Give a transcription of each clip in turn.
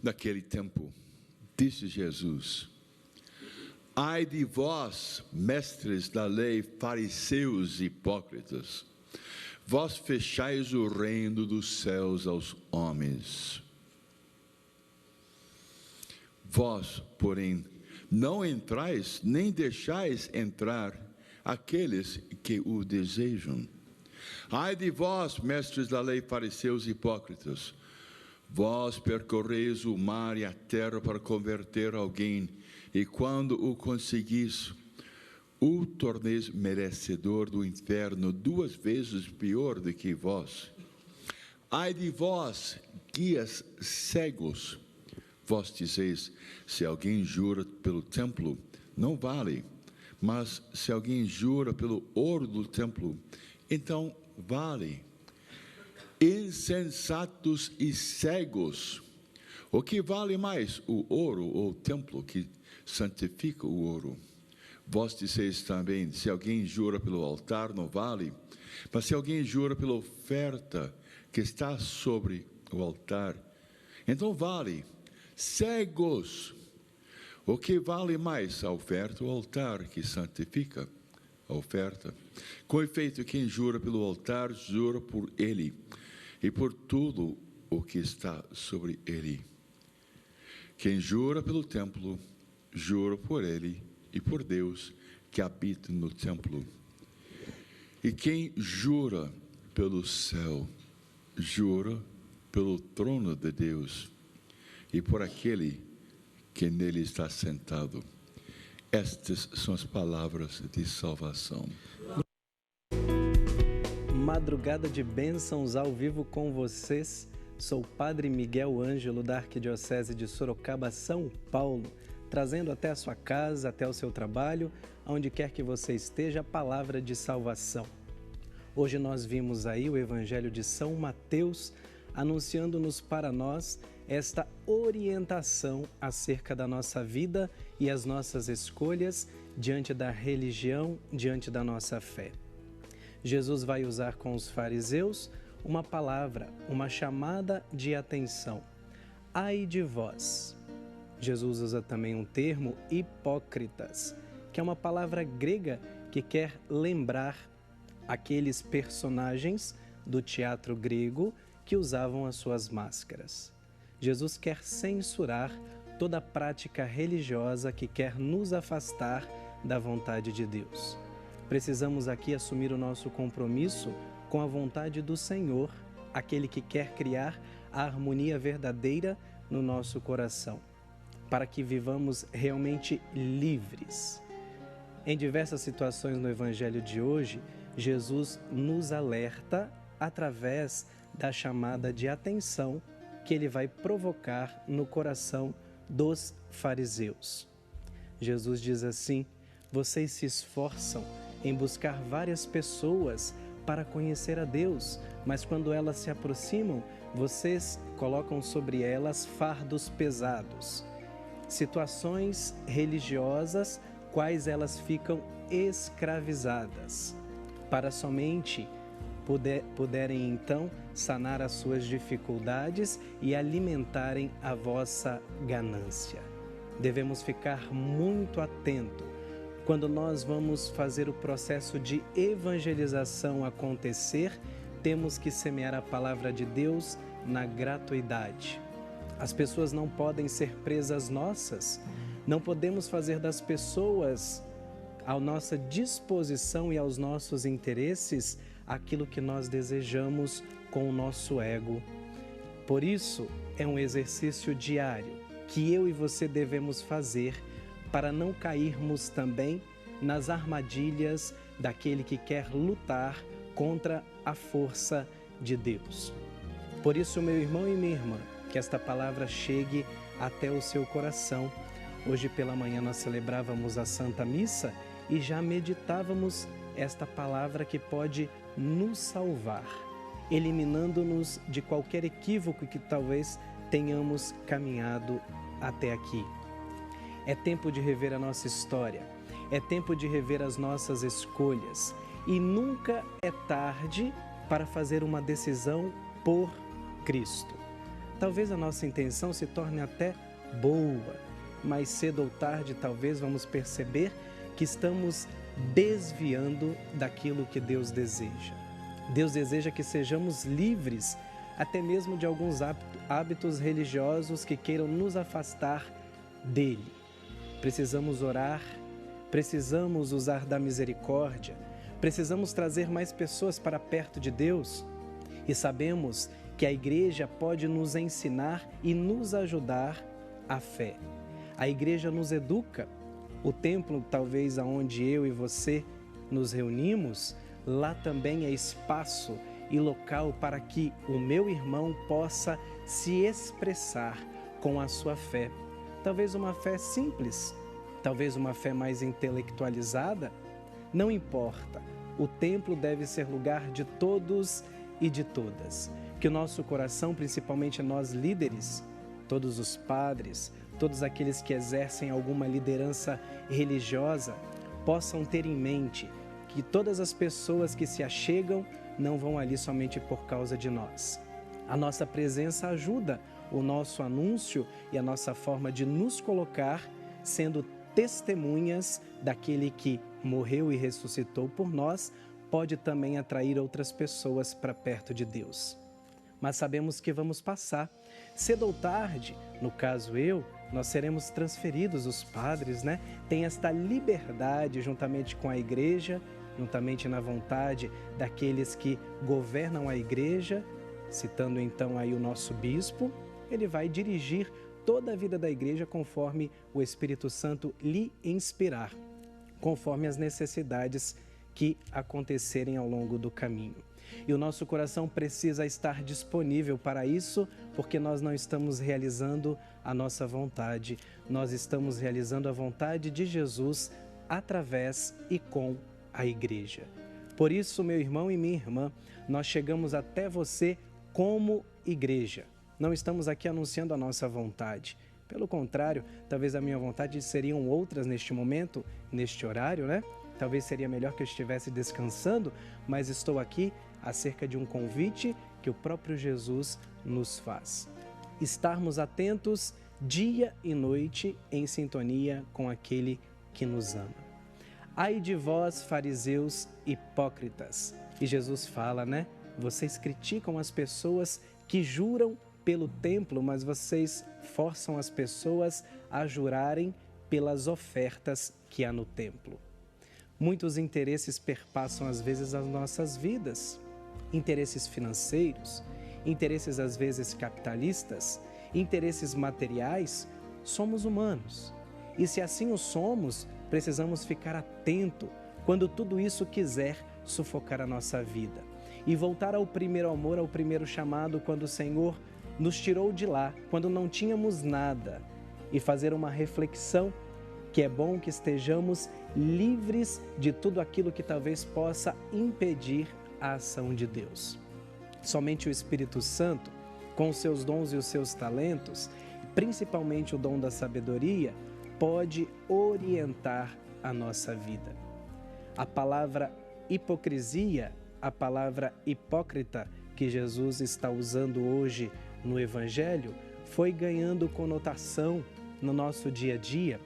Naquele tempo, disse Jesus: ai de vós, mestres da lei, fariseus e hipócritas, vós fechais o reino dos céus aos homens. Vós, porém, não entrais, nem deixais entrar aqueles que o desejam. Ai de vós, mestres da lei, fariseus e hipócritas, vós percorreis o mar e a terra para converter alguém, e quando o conseguis, o torneis merecedor do inferno 2 vezes pior do que vós. Ai de vós, guias cegos, vós dizeis: se alguém jura pelo templo, não vale, mas se alguém jura pelo ouro do templo, então vale. Insensatos e cegos, o que vale mais, o ouro ou o templo que santifica o ouro? Vós disseis também: se alguém jura pelo altar, não vale, mas se alguém jura pela oferta que está sobre o altar, então vale. Cegos, o que vale mais, a oferta ou o altar que santifica a oferta? Com efeito, quem jura pelo altar, jura por ele e por tudo o que está sobre ele. Quem jura pelo templo, jura por ele e por Deus que habita no templo. E quem jura pelo céu, jura pelo trono de Deus e por aquele que nele está sentado. Estas são as palavras de salvação. Madrugada de bênçãos ao vivo com vocês. Sou o Padre Miguel Ângelo, da Arquidiocese de Sorocaba, São Paulo, trazendo até a sua casa, até o seu trabalho, aonde quer que você esteja, a palavra de salvação. Hoje nós vimos aí o Evangelho de São Mateus, anunciando-nos para nós esta orientação acerca da nossa vida e as nossas escolhas diante da religião, diante da nossa fé. Jesus vai usar com os fariseus uma palavra, uma chamada de atenção. Ai de vós. Jesus usa também um termo, hipócritas, que é uma palavra grega que quer lembrar aqueles personagens do teatro grego que usavam as suas máscaras. Jesus quer censurar toda prática religiosa que quer nos afastar da vontade de Deus. Precisamos aqui assumir o nosso compromisso com a vontade do Senhor, aquele que quer criar a harmonia verdadeira no nosso coração, para que vivamos realmente livres. Em diversas situações no Evangelho de hoje, Jesus nos alerta através da chamada de atenção que ele vai provocar no coração dos fariseus. Jesus diz assim: vocês se esforçam em buscar várias pessoas para conhecer a Deus, mas quando elas se aproximam, vocês colocam sobre elas fardos pesados, situações religiosas, quais elas ficam escravizadas, para somente puderem então sanar as suas dificuldades e alimentarem a vossa ganância. Devemos ficar muito atento quando nós vamos fazer o processo de evangelização acontecer. Temos que semear a palavra de Deus na gratuidade. As pessoas não podem ser presas nossas, não podemos fazer das pessoas à nossa disposição e aos nossos interesses aquilo que nós desejamos com o nosso ego. Por isso, é um exercício diário que eu e você devemos fazer para não cairmos também nas armadilhas daquele que quer lutar contra a força de Deus. Por isso, meu irmão e minha irmã, que esta palavra chegue até o seu coração. Hoje pela manhã nós celebrávamos a Santa Missa e já meditávamos esta palavra que pode nos salvar, eliminando-nos de qualquer equívoco que talvez tenhamos caminhado até aqui. É tempo de rever a nossa história, é tempo de rever as nossas escolhas e nunca é tarde para fazer uma decisão por Cristo. Talvez a nossa intenção se torne até boa, mas cedo ou tarde talvez vamos perceber que estamos desviando daquilo que Deus deseja. Deus deseja que sejamos livres até mesmo de alguns hábitos religiosos que queiram nos afastar dele. Precisamos orar, precisamos usar da misericórdia, precisamos trazer mais pessoas para perto de Deus e sabemos que a igreja pode nos ensinar e nos ajudar a fé. A igreja nos educa. O templo, talvez aonde eu e você nos reunimos, lá também é espaço e local para que o meu irmão possa se expressar com a sua fé. Talvez uma fé simples, talvez uma fé mais intelectualizada, não importa. O templo deve ser lugar de todos e de todas. Que o nosso coração, principalmente nós líderes, todos os padres, todos aqueles que exercem alguma liderança religiosa, possam ter em mente que todas as pessoas que se achegam não vão ali somente por causa de nós. A nossa presença ajuda o nosso anúncio e a nossa forma de nos colocar sendo testemunhas daquele que morreu e ressuscitou por nós, pode também atrair outras pessoas para perto de Deus. Mas sabemos que vamos passar. Cedo ou tarde, no caso nós seremos transferidos, os padres, Tem esta liberdade juntamente com a igreja, juntamente na vontade daqueles que governam a igreja, citando então aí o nosso bispo, ele vai dirigir toda a vida da igreja conforme o Espírito Santo lhe inspirar, conforme as necessidades que acontecerem ao longo do caminho. E o nosso coração precisa estar disponível para isso, porque nós não estamos realizando a nossa vontade, nós estamos realizando a vontade de Jesus através e com a igreja. Por isso, meu irmão e minha irmã, nós chegamos até você como igreja. Não estamos aqui anunciando a nossa vontade. Pelo contrário, talvez a minha vontade seriam outras neste momento, neste horário, Talvez seria melhor que eu estivesse descansando, mas estou aqui acerca de um convite que o próprio Jesus nos faz. Estarmos atentos dia e noite em sintonia com aquele que nos ama. Ai de vós, fariseus hipócritas. E Jesus fala, Vocês criticam as pessoas que juram pelo templo, mas vocês forçam as pessoas a jurarem pelas ofertas que há no templo. Muitos interesses perpassam às vezes as nossas vidas. Interesses financeiros, interesses às vezes capitalistas, interesses materiais. Somos humanos. E se assim o somos, precisamos ficar atento quando tudo isso quiser sufocar a nossa vida. E voltar ao primeiro amor, ao primeiro chamado, quando o Senhor nos tirou de lá, quando não tínhamos nada. E fazer uma reflexão que é bom que estejamos livres de tudo aquilo que talvez possa impedir a ação de Deus. Somente o Espírito Santo, com os seus dons e os seus talentos, principalmente o dom da sabedoria, pode orientar a nossa vida. A palavra hipocrisia, a palavra hipócrita que Jesus está usando hoje no Evangelho, foi ganhando conotação no nosso dia a dia.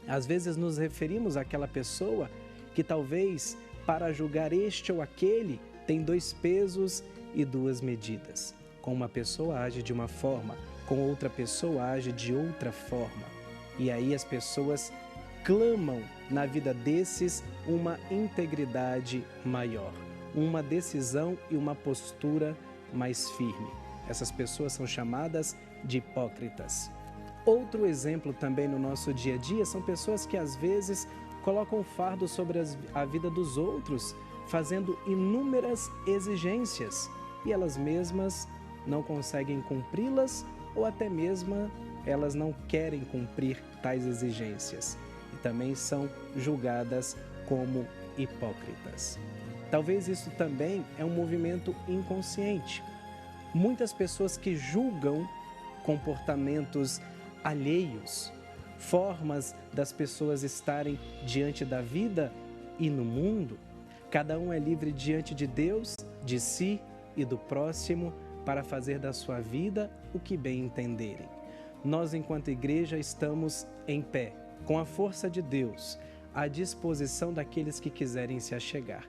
Às vezes nos referimos àquela pessoa que talvez, para julgar este ou aquele, tem 2 pesos e 2 medidas. Com uma pessoa age de uma forma, com outra pessoa age de outra forma. E aí as pessoas clamam na vida desses uma integridade maior, uma decisão e uma postura mais firme. Essas pessoas são chamadas de hipócritas. Outro exemplo também no nosso dia a dia são pessoas que às vezes colocam fardo sobre a vida dos outros, fazendo inúmeras exigências e elas mesmas não conseguem cumpri-las ou até mesmo elas não querem cumprir tais exigências e também são julgadas como hipócritas. Talvez isso também é um movimento inconsciente. Muitas pessoas que julgam comportamentos alheios, formas das pessoas estarem diante da vida e no mundo. Cada um é livre diante de Deus, de si e do próximo, para fazer da sua vida o que bem entenderem. Nós, enquanto igreja, estamos em pé, com a força de Deus, à disposição daqueles que quiserem se achegar,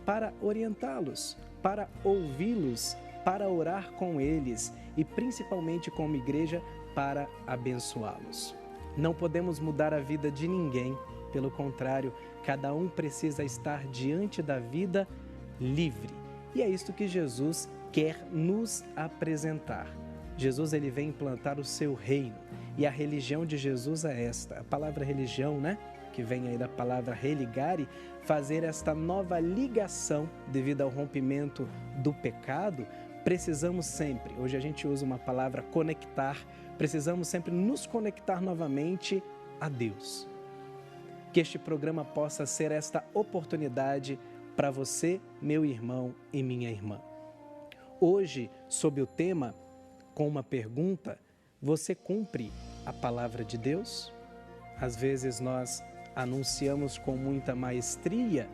para orientá-los, para ouvi-los, para orar com eles e principalmente como igreja para abençoá-los. Não podemos mudar a vida de ninguém, pelo contrário, cada um precisa estar diante da vida livre. E é isto que Jesus quer nos apresentar. Jesus, ele vem implantar o seu reino e a religião de Jesus é esta. A palavra religião, né? Que vem aí da palavra religare, fazer esta nova ligação devido ao rompimento do pecado. Precisamos sempre, hoje a gente usa uma palavra conectar, precisamos sempre nos conectar novamente a Deus. Que este programa possa ser esta oportunidade para você, meu irmão e minha irmã. Hoje, sob o tema, com uma pergunta, você cumpre a palavra de Deus? Às vezes nós anunciamos com muita maestria,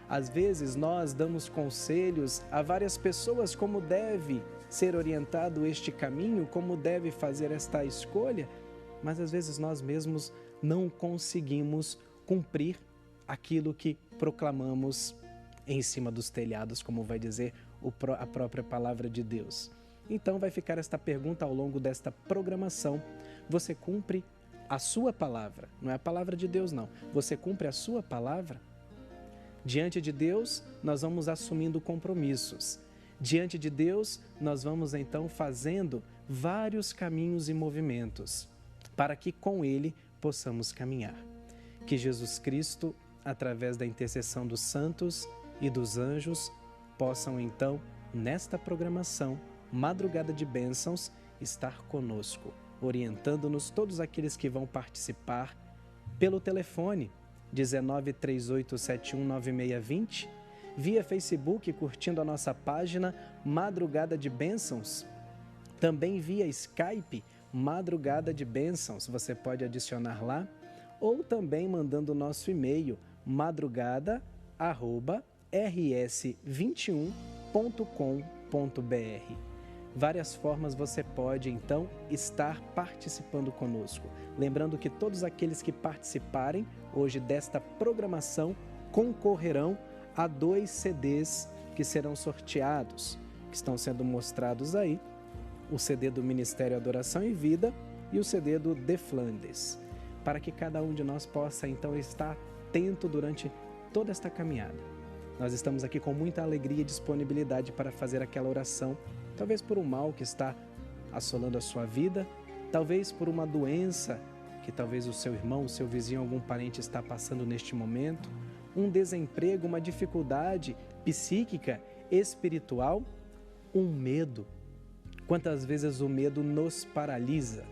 às vezes nós damos conselhos a várias pessoas como deve ser orientado este caminho, como deve fazer esta escolha, mas às vezes nós mesmos não conseguimos cumprir aquilo que proclamamos em cima dos telhados, como vai dizer a própria palavra de Deus. Então vai ficar esta pergunta ao longo desta programação. Você cumpre a sua palavra? Não é a palavra de Deus, não. Você cumpre a sua palavra? Diante de Deus, nós vamos assumindo compromissos. Diante de Deus, nós vamos então fazendo vários caminhos e movimentos para que com Ele possamos caminhar. Que Jesus Cristo, através da intercessão dos santos e dos anjos, possam então, nesta programação, Madrugada de Bênçãos, estar conosco, orientando-nos todos aqueles que vão participar pelo telefone 1938719620, via Facebook curtindo a nossa página Madrugada de Bênçãos, também via Skype Madrugada de Bênçãos, você pode adicionar lá, ou também mandando o nosso e-mail madrugada@rs21.com.br. Várias formas você pode, então, estar participando conosco. Lembrando que todos aqueles que participarem hoje desta programação concorrerão a 2 CDs que serão sorteados, que estão sendo mostrados aí, o CD do Ministério Adoração e Vida e o CD do The Flanders, para que cada um de nós possa, então, estar atento durante toda esta caminhada. Nós estamos aqui com muita alegria e disponibilidade para fazer aquela oração, talvez por um mal que está assolando a sua vida, talvez por uma doença que talvez o seu irmão, o seu vizinho, algum parente está passando neste momento, um desemprego, uma dificuldade psíquica, espiritual, um medo. Quantas vezes o medo nos paralisa,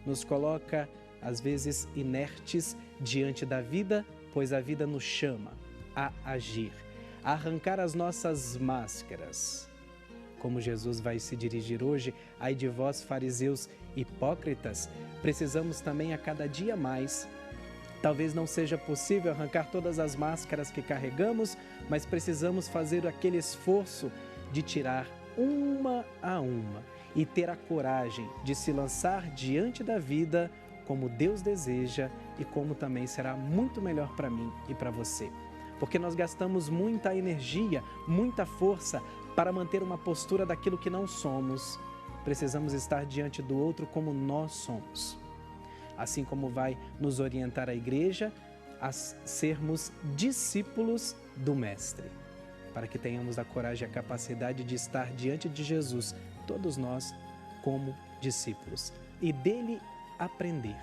nos coloca, às vezes, inertes diante da vida, pois a vida nos chama a agir, a arrancar as nossas máscaras. Como Jesus vai se dirigir hoje, ai de vós, fariseus hipócritas, precisamos também a cada dia mais. Talvez não seja possível arrancar todas as máscaras que carregamos, mas precisamos fazer aquele esforço de tirar uma a uma e ter a coragem de se lançar diante da vida como Deus deseja e como também será muito melhor para mim e para você. Porque nós gastamos muita energia, muita força para manter uma postura daquilo que não somos. Precisamos estar diante do outro como nós somos. Assim como vai nos orientar a igreja a sermos discípulos do Mestre, para que tenhamos a coragem e a capacidade de estar diante de Jesus, todos nós como discípulos, e dele aprender.